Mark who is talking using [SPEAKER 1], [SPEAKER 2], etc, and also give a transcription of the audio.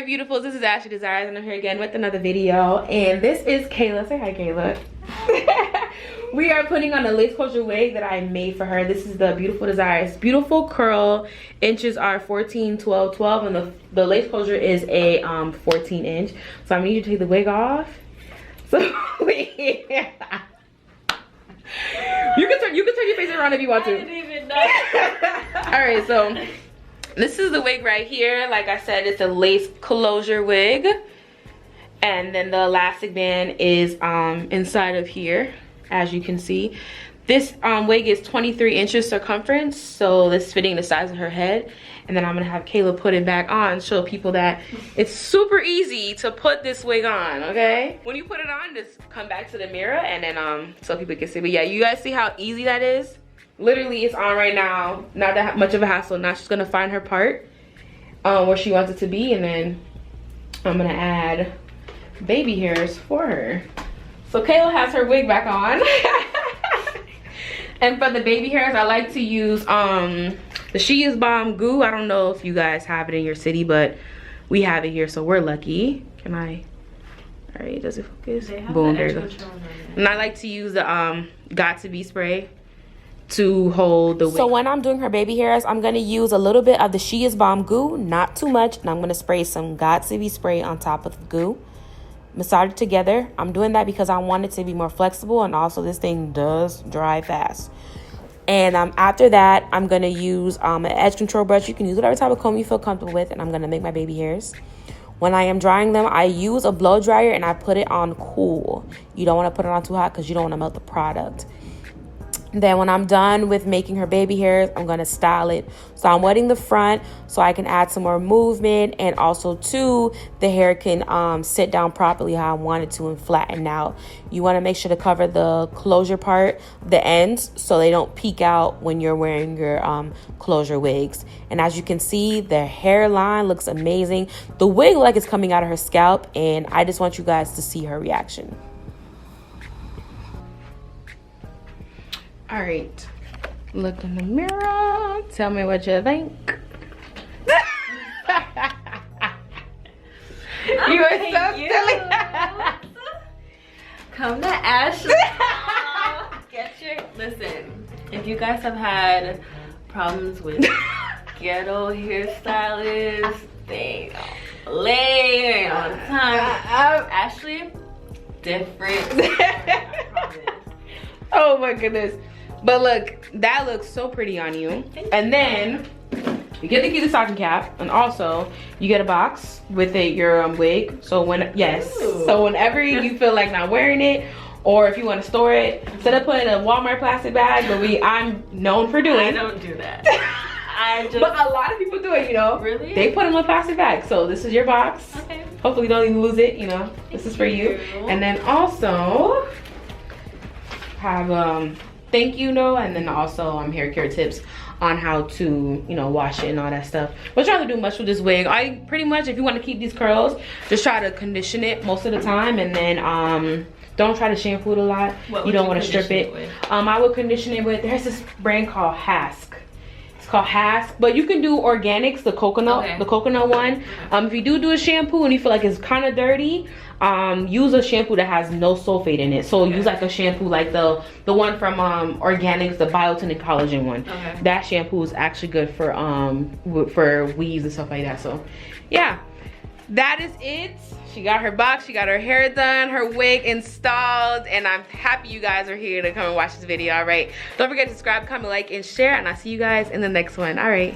[SPEAKER 1] beautifuls, this is Ashley Desires and I'm here again with another video. And this is Kayla. Say hi, Kayla. We are putting on a lace closure wig that I made for her. This is the Beautiful Desires Beautiful Curl. Inches are 14, 12, 12, and the lace closure is a 14 inch. So I'm gonna need you to take the wig off. So yeah. You can turn your face around if you want to.
[SPEAKER 2] I didn't even know.
[SPEAKER 1] Alright, so this is the wig right here. Like I said, it's a lace closure wig. And then the elastic band is inside of here, as you can see. This wig is 23 inches circumference, so this is fitting the size of her head. And then I'm gonna have Kayla put it back on, show people that it's super easy to put this wig on, okay? When you put it on, just come back to the mirror and then so people can see. But yeah, you guys see how easy that is? Literally, it's on right now. Not that much of a hassle. Now she's gonna find her part where she wants it to be, and then I'm gonna add baby hairs for her. So Kayla has her wig back on. And for the baby hairs, I like to use the She Is Bomb Goo. I don't know if you guys have it in your city, but we have it here, so we're lucky. Can I? All right, does it focus? Boom, there you go. And I like to use the Got To Be spray to hold the wig. So when I'm doing her baby hairs, I'm gonna use a little bit of the She Is Bomb Goo, not too much, and I'm gonna spray some Got To Be spray on top of the goo. Massage it together. I'm doing that because I want it to be more flexible, and also this thing does dry fast. And after that, I'm gonna use an edge control brush. You can use whatever type of comb you feel comfortable with, and I'm gonna make my baby hairs. When I am drying them, I use a blow dryer and I put it on cool. You don't want to put it on too hot because you don't want to melt the product. Then when I'm done with making her baby hairs, I'm going to style it. So I'm wetting the front so I can add some more movement, and also too, the hair can sit down properly how I want it to and flatten out. You want to make sure to cover the closure part, the ends, so they don't peek out when you're wearing your closure wigs. And as you can see, the hairline looks amazing. The wig like it's coming out of her scalp, and I just want you guys to see her reaction. All right, look in the mirror. Tell me what you think. You are so silly.
[SPEAKER 2] Come to Ashley. Listen, if you guys have had problems with ghetto hairstylists, they don't lay all the time. Ashley, different. I promise.
[SPEAKER 1] Oh my goodness. But look, that looks so pretty on you. And then you get the stocking cap, and also you get a box with it, your wig. So so whenever you feel like not wearing it, or if you want to store it, instead of putting it in a Walmart plastic bag, but I'm known for doing.
[SPEAKER 2] I don't do that.
[SPEAKER 1] But a lot of people do it, you know.
[SPEAKER 2] Really?
[SPEAKER 1] They put them in a plastic bag. So this is your box.
[SPEAKER 2] Okay.
[SPEAKER 1] Hopefully you don't even lose it, you know. This is for you. And then also have thank you note, and then also hair care tips on how to, you know, wash it and all that stuff. We're trying to do much with this wig. I pretty much, if you want to keep these curls, just try to condition it most of the time, and then don't try to shampoo it a lot. You don't want to strip it. I would condition it with, there's this brand called Hask. It's called Hask, but you can do organics, the coconut one. If you do a shampoo and you feel like it's kind of dirty, use a shampoo that has no sulfate in it. So use like a shampoo like the one from organics, the biotin and collagen one. That shampoo is actually good for weaves and stuff like that. So yeah, that is it. She got her box, she got her hair done, her wig installed, and I'm happy you guys are here to come and watch this video. All right, don't forget to subscribe, comment, like, and share, and I'll see you guys in the next one. All right.